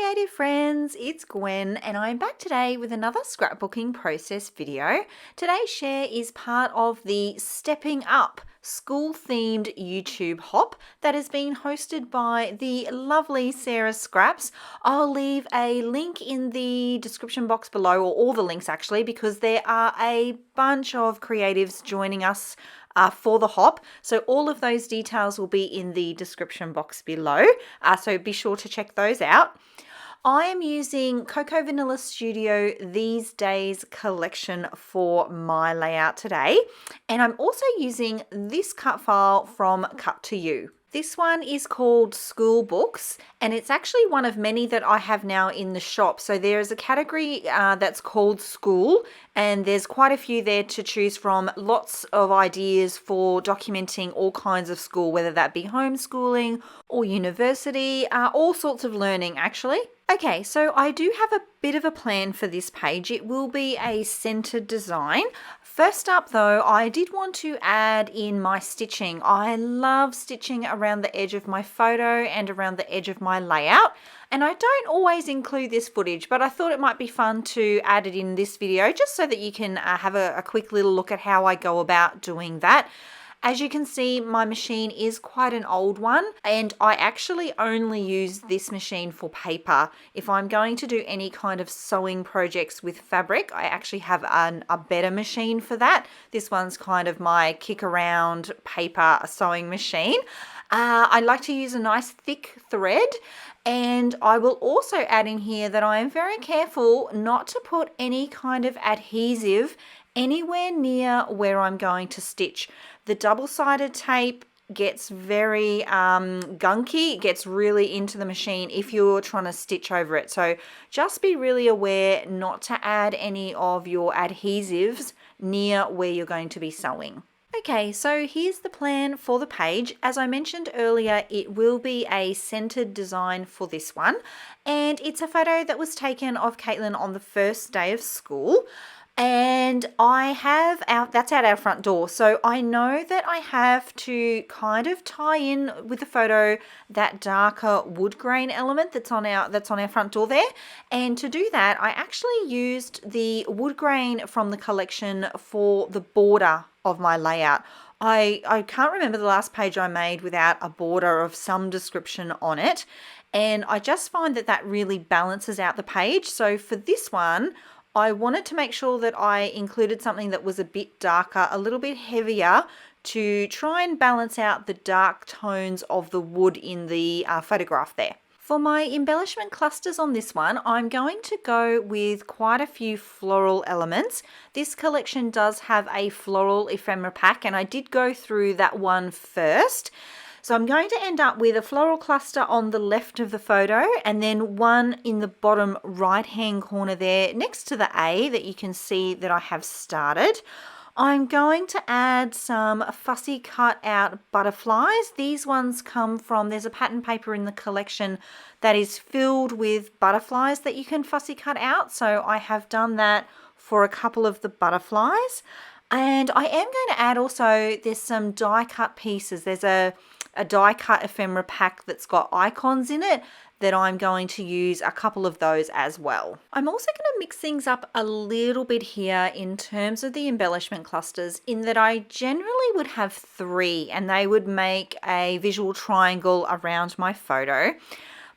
creative friends, it's Gwen and I'm back today with another scrapbooking process video. Today's share is part of the Stepping Up school themed YouTube hop that is being hosted by the lovely Sarah Scraps. I'll leave a link in the description box below, or all the links actually, because there are a bunch of creatives joining us for the hop. So all of those details will be in the description box below. So be sure to check those out. I am using Cocoa Vanilla Studio These Days collection for my layout today. And I'm also using this cut file from Cut to You. This one is called School Books, and it's actually one of many that I have now in the shop. So there is a category that's called School, and there's quite a few there to choose from. Lots of ideas for documenting all kinds of school, whether that be homeschooling or university, all sorts of learning actually. Okay, so I do have a bit of a plan for this page. It will be a centered design. First up though, I did want to add in my stitching. I love stitching around the edge of my photo and around the edge of my layout. And I don't always include this footage, but I thought it might be fun to add it in this video just so that you can have a quick little look at how I go about doing that. As you can see, my machine is quite an old one, and I actually only use this machine for paper. If I'm going to do any kind of sewing projects with fabric, I actually have a better machine for that. This one's kind of my kick around paper sewing machine. I like to use a nice thick thread, and I will also add in here that I am very careful not to put any kind of adhesive anywhere near where I'm going to stitch. The double-sided tape gets very gunky. It gets really into the machine if you're trying to stitch over it. So just be really aware not to add any of your adhesives near where you're going to be sewing. Okay, so here's the plan for the page. As I mentioned earlier, it will be a centered design for this one. And it's a photo that was taken of Caitlin on the first day of school. And that's at our front door. So I know that I have to kind of tie in with the photo that darker wood grain element that's on our front door there. And to do that, I actually used the wood grain from the collection for the border of my layout. I can't remember the last page I made without a border of some description on it. And I just find that that really balances out the page. So for this one, I wanted to make sure that I included something that was a bit darker, a little bit heavier, to try and balance out the dark tones of the wood in the photograph there. For my embellishment clusters on this one, I'm going to go with quite a few floral elements. This collection does have a floral ephemera pack, and I did go through that one first. So I'm going to end up with a floral cluster on the left of the photo, and then one in the bottom right hand corner there next to the A that you can see that I have started. I'm going to add some fussy cut out butterflies. These ones come from, there's a pattern paper in the collection that is filled with butterflies that you can fussy cut out. So I have done that for a couple of the butterflies. And I am going to add also, there's some die cut pieces. There's a die cut ephemera pack that's got icons in it that I'm going to use a couple of those as well. I'm also going to mix things up a little bit here in terms of the embellishment clusters, in that I generally would have 3 and they would make a visual triangle around my photo.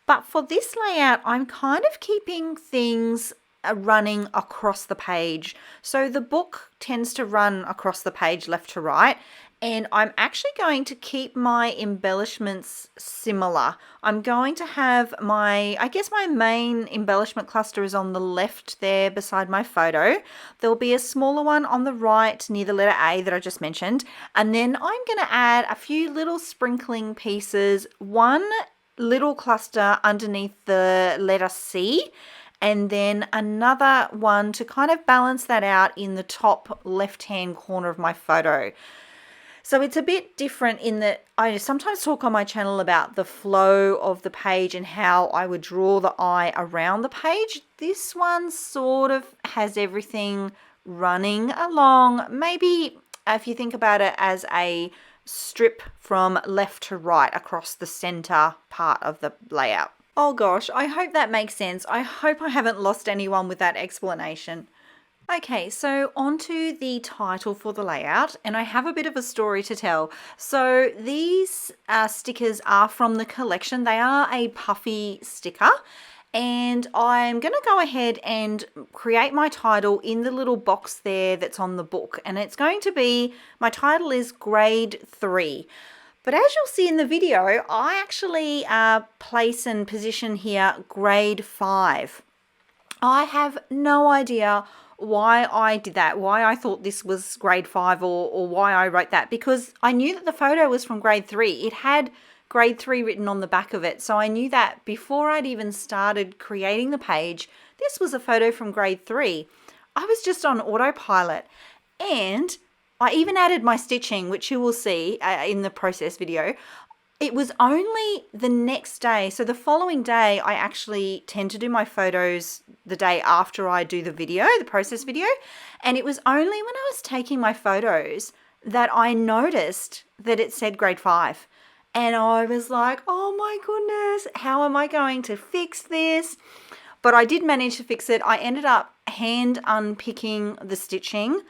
But for this layout, I'm kind of keeping things running across the page. So the book tends to run across the page left to right, and I'm actually going to keep my embellishments similar. I'm going to have my main embellishment cluster is on the left there beside my photo. There'll be a smaller one on the right near the letter A that I just mentioned. And then I'm going to add a few little sprinkling pieces, one little cluster underneath the letter C, and then another one to kind of balance that out in the top left-hand corner of my photo. So it's a bit different in that I sometimes talk on my channel about the flow of the page and how I would draw the eye around the page. This one sort of has everything running along. Maybe if you think about it as a strip from left to right across the center part of the layout. Oh gosh, I hope that makes sense. I hope I haven't lost anyone with that explanation. Okay, so onto the title for the layout, and I have a bit of a story to tell. So these stickers are from the collection. They are a puffy sticker, and I'm going to go ahead and create my title in the little box there that's on the book, and it's going to be, my title is Grade 3. But as you'll see in the video, I actually place and position here Grade 5. I have no idea why I did that, why I thought this was grade 5 or why I wrote that, because I knew that the photo was from grade 3. It had grade 3 written on the back of it. So I knew that before I'd even started creating the page, this was a photo from grade 3. I was just on autopilot, and I even added my stitching, which you will see in the process video. It was only the next day, so the following day, I actually tend to do my photos the day after I do the video, the process video, and it was only when I was taking my photos that I noticed that it said grade 5. And I was like, oh my goodness, how am I going to fix this? But I did manage to fix it. I ended up hand unpicking the stitching,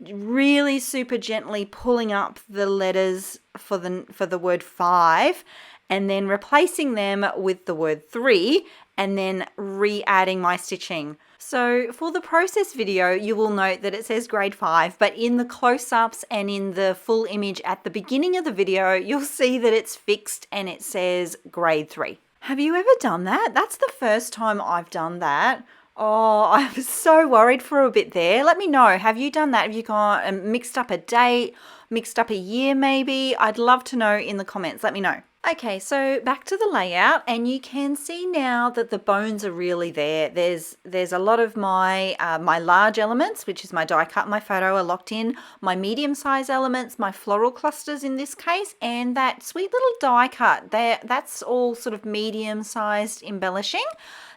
really super gently pulling up the letters for the word 5, and then replacing them with the word 3, and then re-adding my stitching. So for the process video, you will note that it says grade 5, but in the close-ups and in the full image at the beginning of the video, you'll see that it's fixed and it says grade 3. Have you ever done that? That's the first time I've done that. Oh, I was so worried for a bit there. Let me know. Have you done that? Have you got mixed up a date, mixed up a year maybe? I'd love to know in the comments. Let me know. Okay, so back to the layout, and you can see now that the bones are really there. There's a lot of my my large elements, which is my die cut, my photo, are locked in. My medium size elements, my floral clusters in this case, and that sweet little die cut there, that's all sort of medium sized embellishing.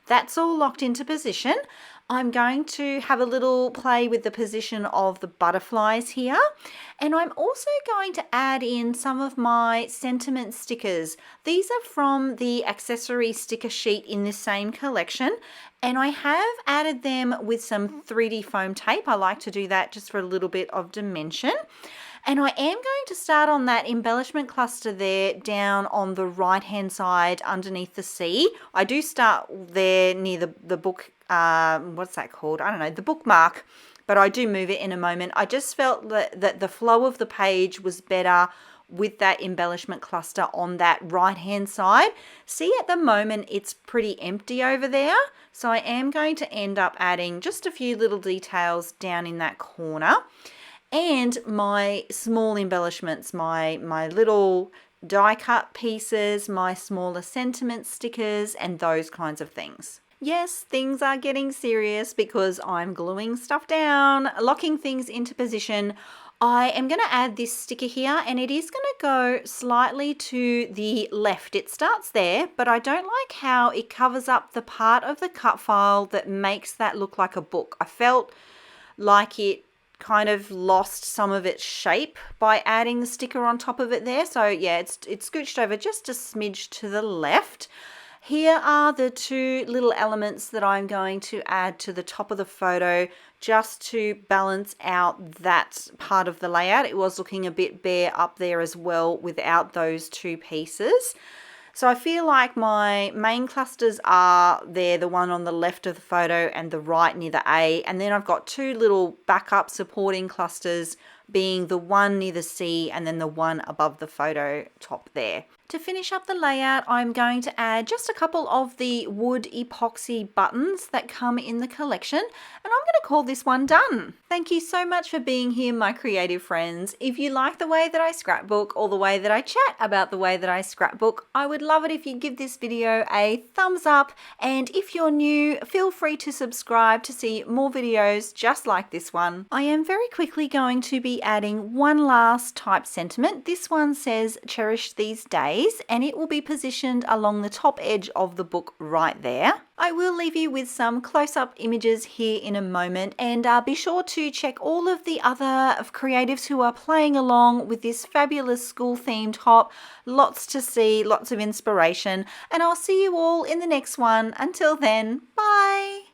That's all locked into position. I'm going to have a little play with the position of the butterflies here. And I'm also going to add in some of my sentiment stickers. These are from the accessory sticker sheet in this same collection. And I have added them with some 3D foam tape. I like to do that just for a little bit of dimension. And I am going to start on that embellishment cluster there down on the right hand side underneath the C. I do start there near the book, what's that called? I don't know, the bookmark, but I do move it in a moment. I just felt that the flow of the page was better with that embellishment cluster on that right hand side. See, at the moment it's pretty empty over there. So I am going to end up adding just a few little details down in that corner. And my small embellishments, my little die cut pieces, my smaller sentiment stickers, and those kinds of things. Yes, things are getting serious because I'm gluing stuff down, locking things into position. I am going to add this sticker here, and it is going to go slightly to the left. It starts there, but I don't like how it covers up the part of the cut file that makes that look like a book. I felt like it kind of lost some of its shape by adding the sticker on top of it there. So yeah, it's scooched over just a smidge to the left. Here are the two little elements that I'm going to add to the top of the photo just to balance out that part of the layout. It was looking a bit bare up there as well without those two pieces. So I feel like my main clusters are there, the one on the left of the photo and the right near the A. And then I've got two little backup supporting clusters, being the one near the C and then the one above the photo top there. To finish up the layout, I'm going to add just a couple of the wood epoxy buttons that come in the collection, and I'm going to call this one done. Thank you so much for being here, my creative friends. If you like the way that I scrapbook or the way that I chat about the way that I scrapbook, I would love it if you give this video a thumbs up, and if you're new, feel free to subscribe to see more videos just like this one. I am very quickly going to be adding one last type sentiment. This one says, cherish these days. days, and it will be positioned along the top edge of the book right there. I will leave you with some close-up images here in a moment, and be sure to check all of the other creatives who are playing along with this fabulous school-themed hop. Lots to see, lots of inspiration, and I'll see you all in the next one. Until then, bye!